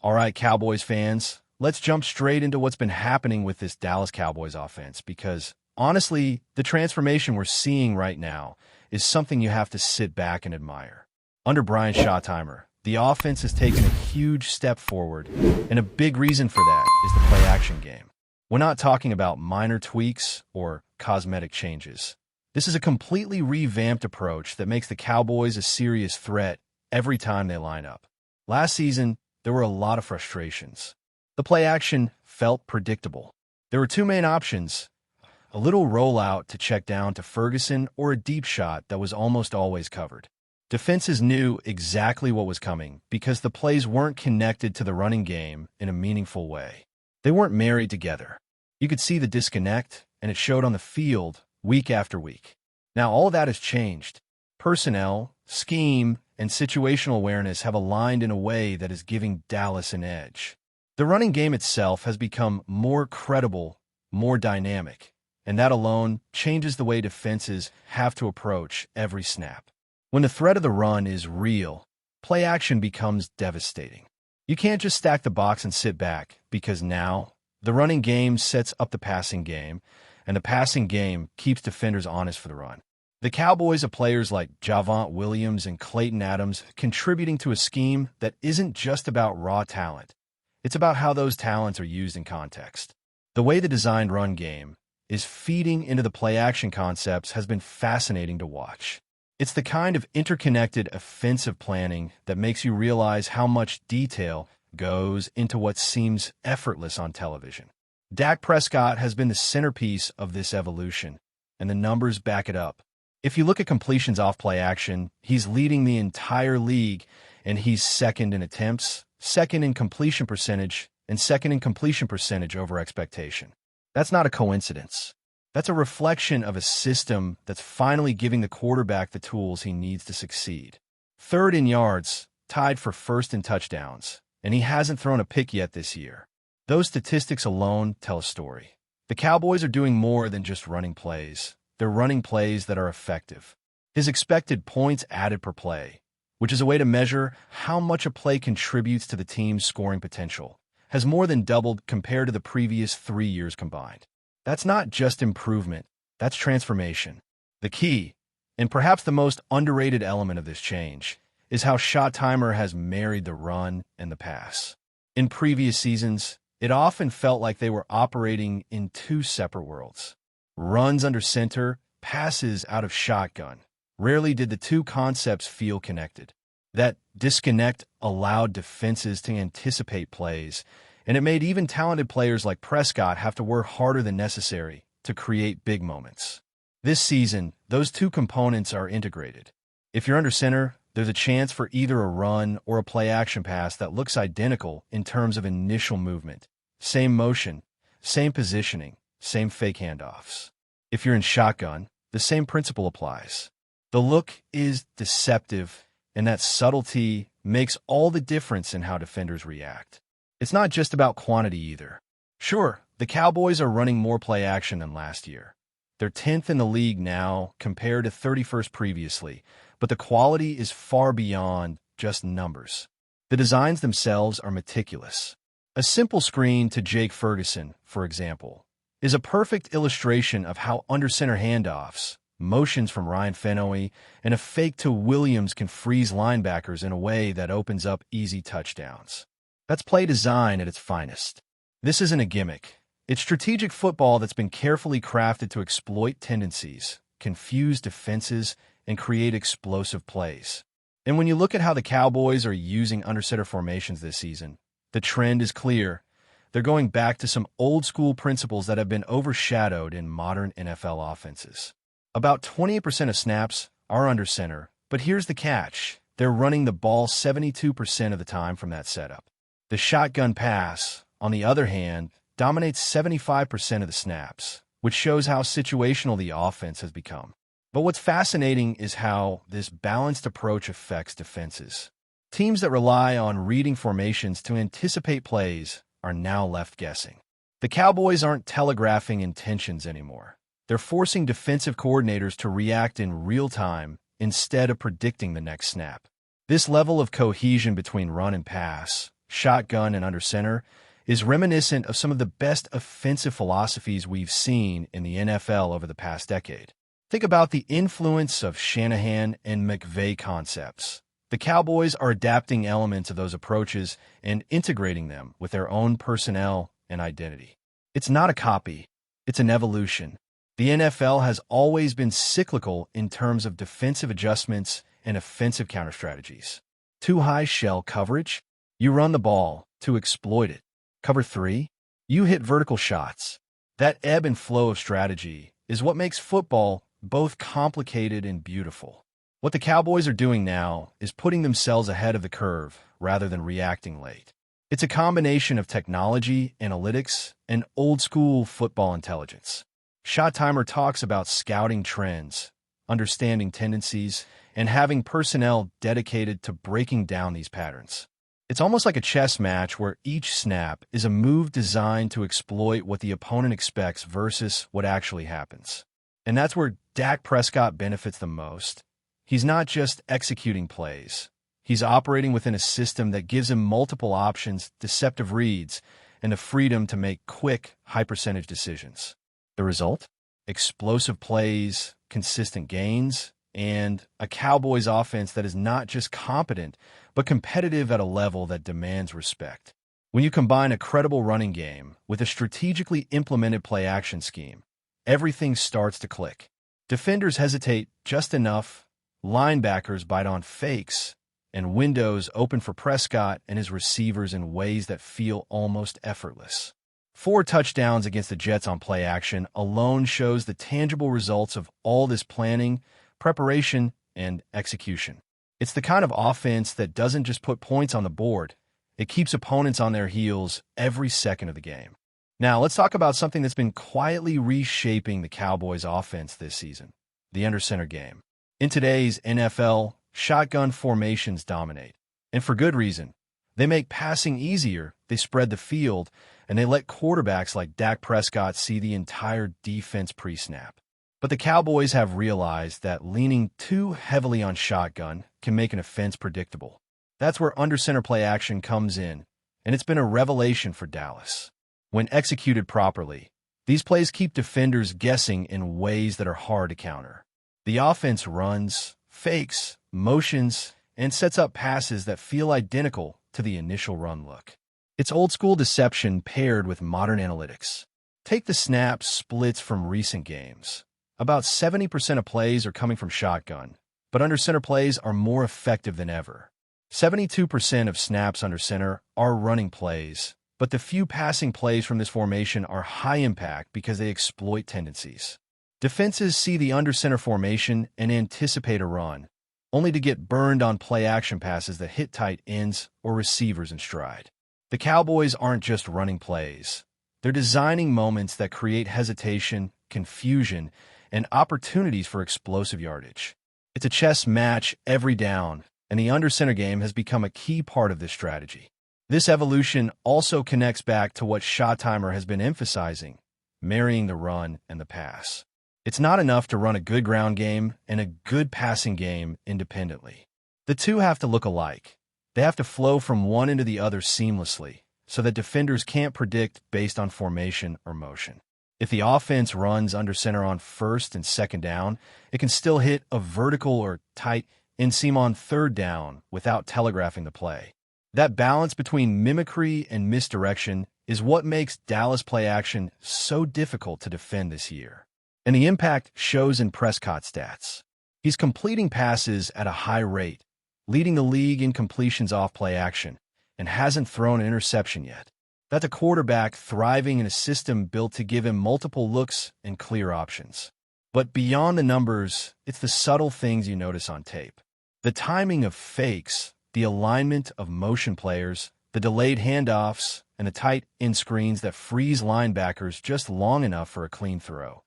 All right, Cowboys fans, let's jump straight into what's been happening with this Dallas Cowboys offense because, honestly, the transformation we're seeing right now is something you have to sit back and admire. Under Brian Schottenheimer, the offense has taken a huge step forward, and a big reason for that is the play-action game. We're not talking about minor tweaks or cosmetic changes. This is a completely revamped approach that makes the Cowboys a serious threat every time they line up. Last season, there were a lot of frustrations. The play action felt predictable. There were two main options: a little rollout to check down to Ferguson or a deep shot that was almost always covered. Defenses knew exactly what was coming because the plays weren't connected to the running game in a meaningful way. They weren't married together. You could see the disconnect, and it showed on the field week after week. Now all of that has changed. Personnel, scheme, and situational awareness have aligned in a way that is giving Dallas an edge. The running game itself has become more credible, more dynamic, and that alone changes the way defenses have to approach every snap. When the threat of the run is real, play action becomes devastating. You can't just stack the box and sit back, because now the running game sets up the passing game, and the passing game keeps defenders honest for the run. The Cowboys have players like Javonte Williams and Clayton Adams contributing to a scheme that isn't just about raw talent. It's about how those talents are used in context. The way the designed run game is feeding into the play-action concepts has been fascinating to watch. It's the kind of interconnected offensive planning that makes you realize how much detail goes into what seems effortless on television. Dak Prescott has been the centerpiece of this evolution, and the numbers back it up. If you look at completions off play action, he's leading the entire league, and he's second in attempts, second in completion percentage, and second in completion percentage over expectation. That's not a coincidence. That's a reflection of a system that's finally giving the quarterback the tools he needs to succeed. Third in yards, tied for first in touchdowns, and he hasn't thrown a pick yet this year. Those statistics alone tell a story. The Cowboys are doing more than just running plays. They're running plays that are effective. His expected points added per play, which is a way to measure how much a play contributes to the team's scoring potential, has more than doubled compared to the previous 3 years combined. That's not just improvement, that's transformation. The key, and perhaps the most underrated element of this change, is how Schottenheimer has married the run and the pass. In previous seasons, it often felt like they were operating in two separate worlds. Runs under center, passes out of shotgun. Rarely did the two concepts feel connected. That disconnect allowed defenses to anticipate plays, and it made even talented players like Prescott have to work harder than necessary to create big moments. This season, those two components are integrated. If you're under center, there's a chance for either a run or a play-action pass that looks identical in terms of initial movement. Same motion, same positioning, same fake handoffs. If you're in shotgun, the same principle applies. The look is deceptive, and that subtlety makes all the difference in how defenders react. It's not just about quantity either. Sure, the Cowboys are running more play action than last year. They're 10th in the league now compared to 31st previously, but the quality is far beyond just numbers. The designs themselves are meticulous. A simple screen to Jake Ferguson, for example, is a perfect illustration of how under-center handoffs, motions from Ryan Fennoy, and a fake to Williams can freeze linebackers in a way that opens up easy touchdowns. That's play design at its finest. This isn't a gimmick. It's strategic football that's been carefully crafted to exploit tendencies, confuse defenses, and create explosive plays. And when you look at how the Cowboys are using under-center formations this season, the trend is clear. They're going back to some old-school principles that have been overshadowed in modern NFL offenses. About 28% of snaps are under center, but here's the catch. They're running the ball 72% of the time from that setup. The shotgun pass, on the other hand, dominates 75% of the snaps, which shows how situational the offense has become. But what's fascinating is how this balanced approach affects defenses. Teams that rely on reading formations to anticipate plays are now left guessing. The Cowboys aren't telegraphing intentions anymore. They're forcing defensive coordinators to react in real time instead of predicting the next snap. This level of cohesion between run and pass shotgun, and under center, is reminiscent of some of the best offensive philosophies we've seen in the NFL over the past decade. Think about the influence of Shanahan and McVay concepts. The Cowboys are adapting elements of those approaches and integrating them with their own personnel and identity. It's not a copy, it's an evolution. The NFL has always been cyclical in terms of defensive adjustments and offensive counter strategies. Too high shell coverage, you run the ball to exploit it. Cover 3, you hit vertical shots. That ebb and flow of strategy is what makes football both complicated and beautiful. What the Cowboys are doing now is putting themselves ahead of the curve rather than reacting late. It's a combination of technology, analytics, and old-school football intelligence. Shot Timer talks about scouting trends, understanding tendencies, and having personnel dedicated to breaking down these patterns. It's almost like a chess match where each snap is a move designed to exploit what the opponent expects versus what actually happens. And that's where Dak Prescott benefits the most. He's not just executing plays. He's operating within a system that gives him multiple options, deceptive reads, and the freedom to make quick, high-percentage decisions. The result? Explosive plays, consistent gains, and a Cowboys offense that is not just competent, but competitive at a level that demands respect. When you combine a credible running game with a strategically implemented play-action scheme, everything starts to click. Defenders hesitate just enough, linebackers bite on fakes, and windows open for Prescott and his receivers in ways that feel almost effortless. 4 touchdowns against the Jets on play action alone shows the tangible results of all this planning, preparation, and execution. It's the kind of offense that doesn't just put points on the board, it keeps opponents on their heels every second of the game. Now, let's talk about something that's been quietly reshaping the Cowboys' offense this season, the under center game. In today's NFL, shotgun formations dominate, and for good reason. They make passing easier, they spread the field, and they let quarterbacks like Dak Prescott see the entire defense pre-snap. But the Cowboys have realized that leaning too heavily on shotgun can make an offense predictable. That's where under-center play action comes in, and it's been a revelation for Dallas. When executed properly, these plays keep defenders guessing in ways that are hard to counter. The offense runs, fakes, motions, and sets up passes that feel identical to the initial run look. It's old-school deception paired with modern analytics. Take the snap splits from recent games. About 70% of plays are coming from shotgun, but under center plays are more effective than ever. 72% of snaps under center are running plays, but the few passing plays from this formation are high impact because they exploit tendencies. Defenses see the under center formation and anticipate a run, only to get burned on play-action passes that hit tight ends or receivers in stride. The Cowboys aren't just running plays. They're designing moments that create hesitation, confusion, and opportunities for explosive yardage. It's a chess match every down, and the under-center game has become a key part of this strategy. This evolution also connects back to what Shot Timer has been emphasizing, marrying the run and the pass. It's not enough to run a good ground game and a good passing game independently. The two have to look alike. They have to flow from one into the other seamlessly, so that defenders can't predict based on formation or motion. If the offense runs under center on first and second down, it can still hit a vertical or tight inseam on third down without telegraphing the play. That balance between mimicry and misdirection is what makes Dallas play action so difficult to defend this year. And the impact shows in Prescott's stats. He's completing passes at a high rate, leading the league in completions off play action, and hasn't thrown an interception yet. That's a quarterback thriving in a system built to give him multiple looks and clear options. But beyond the numbers, it's the subtle things you notice on tape. The timing of fakes, the alignment of motion players, the delayed handoffs, and the tight end screens that freeze linebackers just long enough for a clean throw.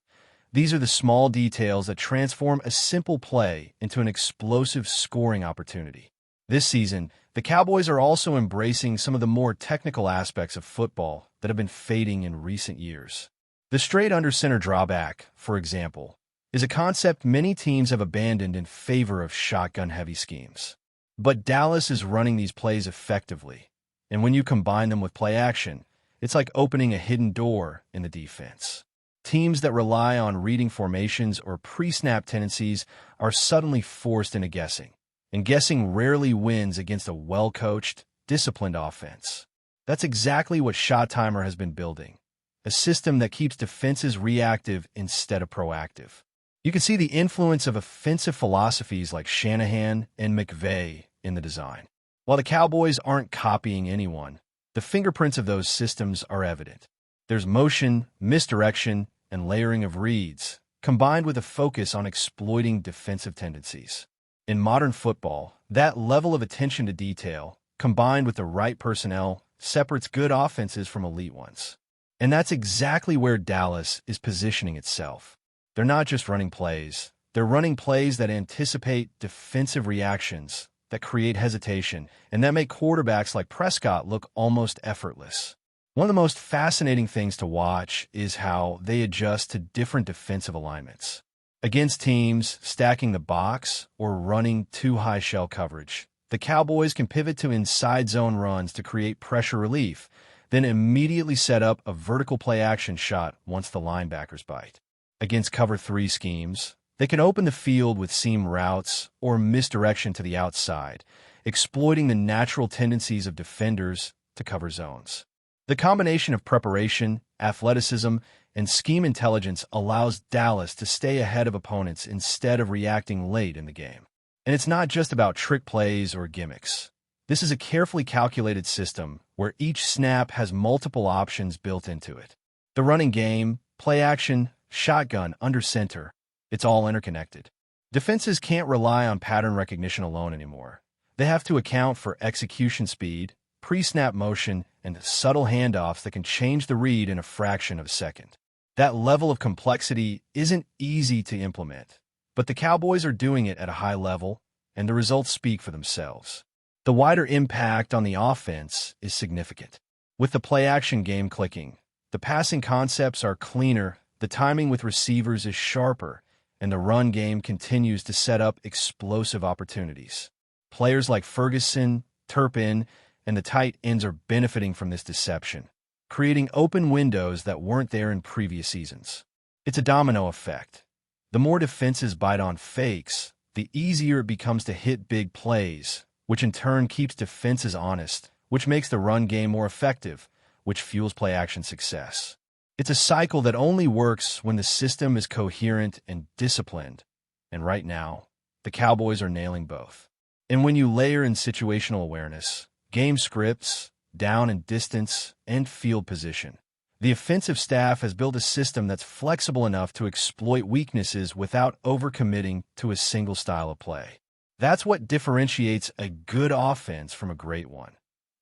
These are the small details that transform a simple play into an explosive scoring opportunity. This season, the Cowboys are also embracing some of the more technical aspects of football that have been fading in recent years. The straight under center drawback, for example, is a concept many teams have abandoned in favor of shotgun-heavy schemes. But Dallas is running these plays effectively, And when you combine them with play action, it's like opening a hidden door in the defense. Teams that rely on reading formations or pre-snap tendencies are suddenly forced into guessing. And guessing rarely wins against a well-coached, disciplined offense. That's exactly what Shot Timer has been building. A system that keeps defenses reactive instead of proactive. You can see the influence of offensive philosophies like Shanahan and McVay in the design. While the Cowboys aren't copying anyone, the fingerprints of those systems are evident. There's motion, misdirection, and layering of reads, combined with a focus on exploiting defensive tendencies. In modern football, that level of attention to detail, combined with the right personnel, separates good offenses from elite ones. And that's exactly where Dallas is positioning itself. They're not just running plays. They're running plays that anticipate defensive reactions, that create hesitation, and that make quarterbacks like Prescott look almost effortless. One of the most fascinating things to watch is how they adjust to different defensive alignments. Against teams stacking the box or running too high shell coverage, the Cowboys can pivot to inside zone runs to create pressure relief, then immediately set up a vertical play action shot once the linebackers bite. Against cover 3 schemes, they can open the field with seam routes or misdirection to the outside, exploiting the natural tendencies of defenders to cover zones. The combination of preparation, athleticism, and scheme intelligence allows Dallas to stay ahead of opponents instead of reacting late in the game. And it's not just about trick plays or gimmicks. This is a carefully calculated system where each snap has multiple options built into it. The running game, play action, shotgun, under center, it's all interconnected. Defenses can't rely on pattern recognition alone anymore. They have to account for execution speed, pre-snap motion, and subtle handoffs that can change the read in a fraction of a second. That level of complexity isn't easy to implement, but the Cowboys are doing it at a high level, and the results speak for themselves. The wider impact on the offense is significant. With the play-action game clicking, the passing concepts are cleaner, the timing with receivers is sharper, and the run game continues to set up explosive opportunities. Players like Ferguson, Turpin, and the tight ends are benefiting from this deception, creating open windows that weren't there in previous seasons. It's a domino effect. The more defenses bite on fakes, the easier it becomes to hit big plays, which in turn keeps defenses honest, which makes the run game more effective, which fuels play-action success. It's a cycle that only works when the system is coherent and disciplined, and right now, the Cowboys are nailing both. And when you layer in situational awareness, game scripts, down and distance, and field position, the offensive staff has built a system that's flexible enough to exploit weaknesses without overcommitting to a single style of play. That's what differentiates a good offense from a great one.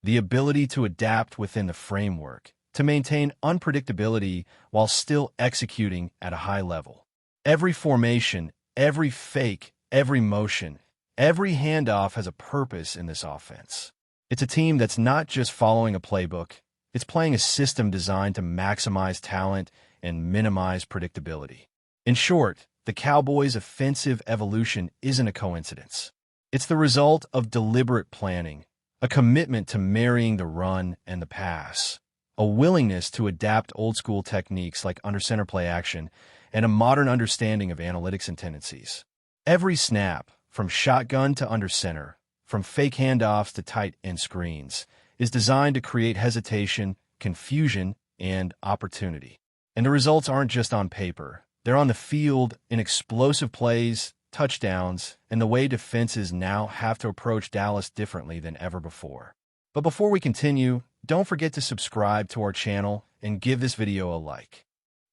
The ability to adapt within the framework, to maintain unpredictability while still executing at a high level. Every formation, every fake, every motion, every handoff has a purpose in this offense. It's a team that's not just following a playbook, it's playing a system designed to maximize talent and minimize predictability. In short, the Cowboys' offensive evolution isn't a coincidence. It's the result of deliberate planning, a commitment to marrying the run and the pass, a willingness to adapt old-school techniques like under-center play action, and a modern understanding of analytics and tendencies. Every snap, from shotgun to under center, from fake handoffs to tight end screens, is designed to create hesitation, confusion, and opportunity. And the results aren't just on paper. They're on the field in explosive plays, touchdowns, and the way defenses now have to approach Dallas differently than ever before. But before we continue, don't forget to subscribe to our channel and give this video a like.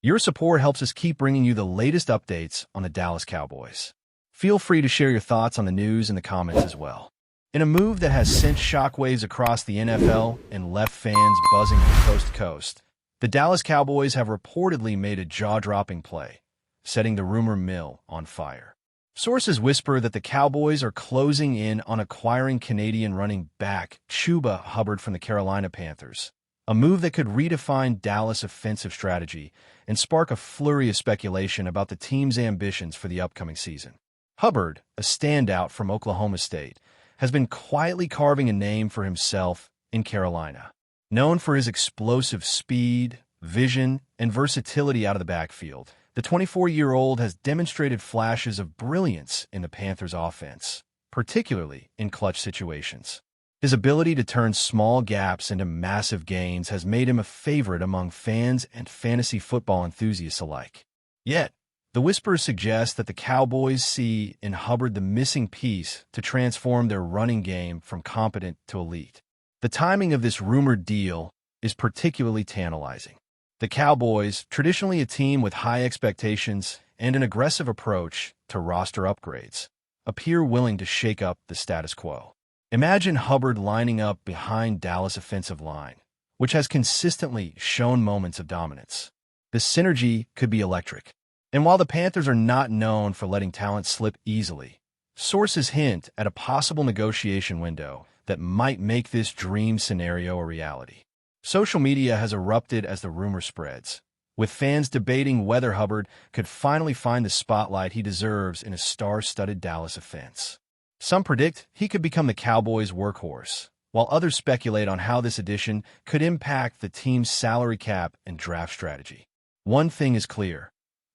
Your support helps us keep bringing you the latest updates on the Dallas Cowboys. Feel free to share your thoughts on the news in the comments as well. In a move that has sent shockwaves across the NFL and left fans buzzing from coast to coast, the Dallas Cowboys have reportedly made a jaw-dropping play, setting the rumor mill on fire. Sources whisper that the Cowboys are closing in on acquiring Canadian running back CHUBA Hubbard from the Carolina Panthers, a move that could redefine Dallas' offensive strategy and spark a flurry of speculation about the team's ambitions for the upcoming season. Hubbard, a standout from Oklahoma State, has been quietly carving a name for himself in Carolina. Known for his explosive speed, vision, and versatility out of the backfield, the 24-year-old has demonstrated flashes of brilliance in the Panthers' offense, particularly in clutch situations. His ability to turn small gaps into massive gains has made him a favorite among fans and fantasy football enthusiasts alike. Yet, the whispers suggest that the Cowboys see in Hubbard the missing piece to transform their running game from competent to elite. The timing of this rumored deal is particularly tantalizing. The Cowboys, traditionally a team with high expectations and an aggressive approach to roster upgrades, appear willing to shake up the status quo. Imagine Hubbard lining up behind Dallas' offensive line, which has consistently shown moments of dominance. The synergy could be electric. And while the Panthers are not known for letting talent slip easily, sources hint at a possible negotiation window that might make this dream scenario a reality. Social media has erupted as the rumor spreads, with fans debating whether Hubbard could finally find the spotlight he deserves in a star-studded Dallas offense. Some predict he could become the Cowboys' workhorse, while others speculate on how this addition could impact the team's salary cap and draft strategy. One thing is clear.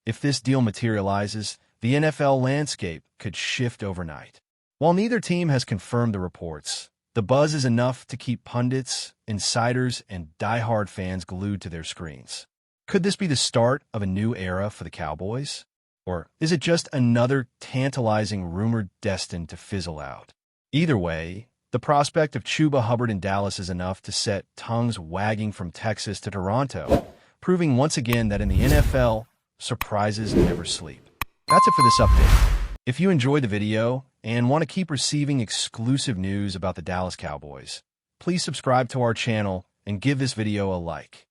If this deal materializes, the NFL landscape could shift overnight. While neither team has confirmed the reports, the buzz is enough to keep pundits, insiders, and diehard fans glued to their screens. Could this be the start of a new era for the Cowboys? Or is it just another tantalizing rumor destined to fizzle out? Either way, the prospect of CHUBA Hubbard in Dallas is enough to set tongues wagging from Texas to Toronto, proving once again that in the NFL, surprises never sleep. That's it for this update. If you enjoyed the video and want to keep receiving exclusive news about the Dallas Cowboys, please subscribe to our channel and give this video a like.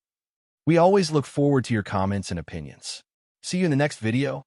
We always look forward to your comments and opinions. See you in the next video.